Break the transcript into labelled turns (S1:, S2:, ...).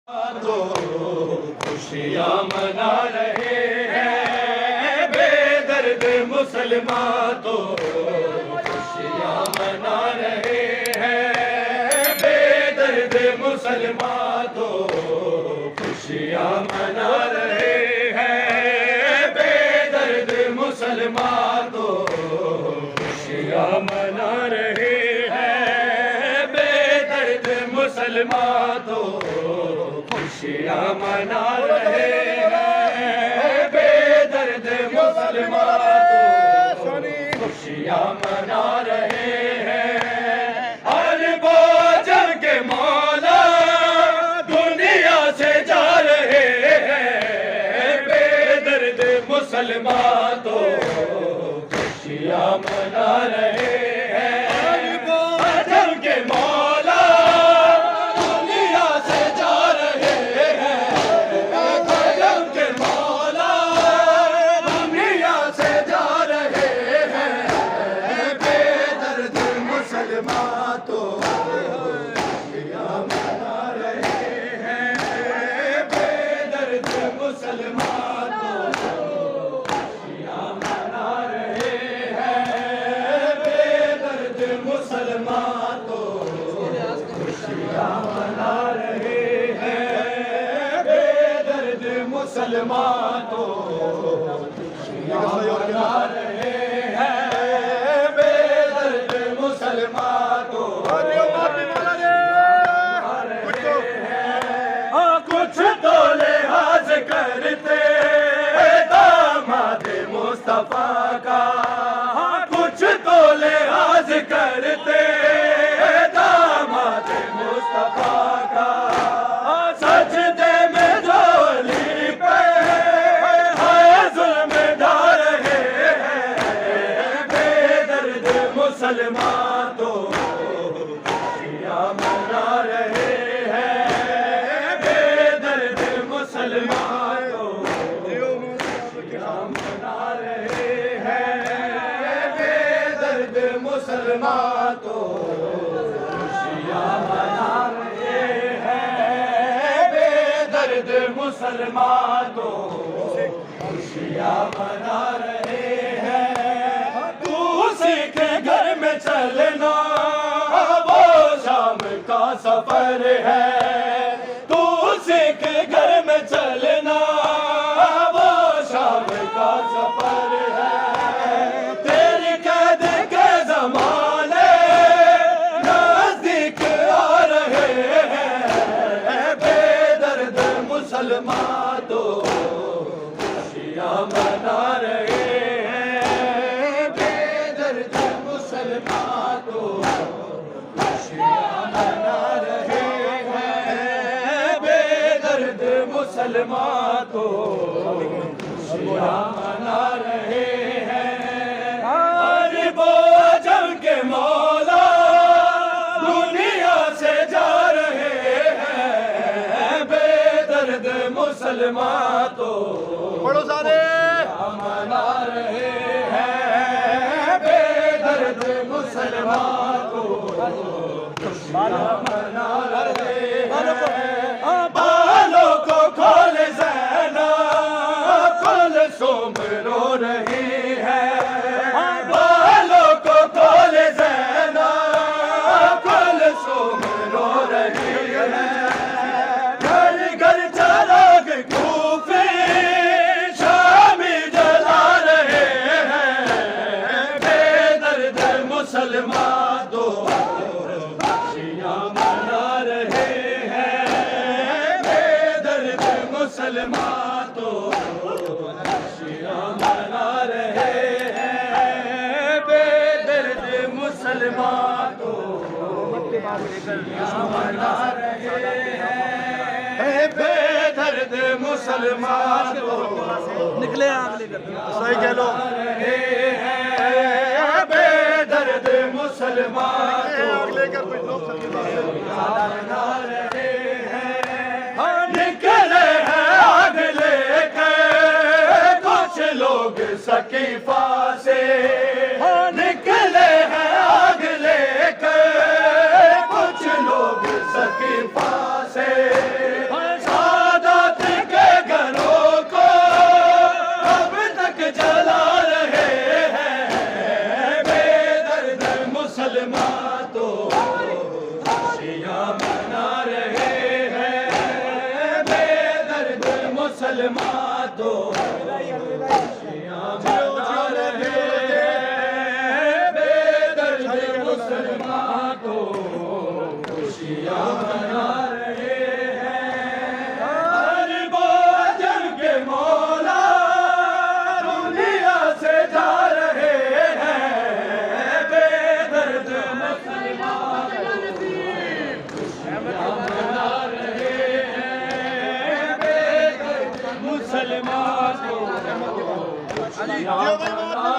S1: तो खुशियाँ मना रहे हैं बेदर्द मुसलमान, तो खुशियाँ मना रहे हैं बेदर्द मुसलमान, तो खुशियाँ मना रहे हैं बेदर्द मुसलमान, तो खुशियाँ मना रहे हैं बेदर्द मुसलमान, तो खुशियाँ मना रहे हैं बेदर्द मुसलमान, तो खुशियाँ मना रहे हैं। अरबो जंग के मौला दुनिया से जा रहे हैं बेदर्द मुसलमान, तो खुशियाँ मना रहे हैं। अरबो जंग के मौला मुसलमान, तो खुशियाँ मना रहे हैं बेदर्द मुसलमान, तो कुछ तो लिहाज करते दामाद मुस्तफा का, कुछ तो लिहाज करते दामाद मुस्तफा का। सजदे में जो अली पे है जुल्म ढा रहे हैं बेदर्द मुसलमान, तो खुशियाँ मना रहे हैं बेदर्द मुसलमान, तो खुशियाँ मना रहे हैं बेदर्द मुसलमान, तो खुशियाँ मना रहे हैं बेदर्द मुसलमान, तो खुशियाँ मना रहे हैं। तू सीख घर में चलना वो शाम का सफर है, तू सीख घर में चलना वो शाम का सफर है। तेरी कैद के जमाने नजदीक आ रहे हैं बेदर्द मुसलमान, तो खुशियाँ मना रहे हैं बेदर्द मुसलमान, तो खुशियाँ मना रहे हैं बेदर्द मुसलमान, तो खुशियाँ मना रहे हैं। अरबो जंग के मौला दुनिया से जा रहे हैं बेदर्द मुसलमान, तो
S2: पढ़ो सारे
S1: मना रहे हैं बेदर्द मुसलमान, तो खुशियाँ मना रहे हैं। बालों को खोल ज़ैना खोल सोम रो रही है, बालों को खोल ज़ैना खोल सोम रो रही है। घर घर चराग कूफे शामी जला रहे हैं बेदर्द मुसलमान, तो खुशियाँ मना रहे हैं बेदर्द मुसलमान, तो खुशियाँ मना रहे हैं बेदर्द मुसलमान, तो खुशियाँ मना रहे हैं बेदर्द मुसलमान, तो
S2: निकले अगले सही कह लो
S1: रहे हैं बेदर्द मुसलमान, तो
S2: अगले कर कोई लोग
S1: मना रहे हैं। निकले हैं आग लेकर कुछ लोग सकीफा से, निकले हैं आग लेकर कुछ लोग सकीफा से। मुसलमान तो खुशियाँ मना रहे हैं, बेदर्द मुसलमान तो खुशियाँ मना रहे हैं। हर बोझल के मौला दुनिया से जा रहे हैं, बेदर्द मुसलमान खुशियाँ मना रहे हैं, बेदर्द मुसलमान खुशियाँ मना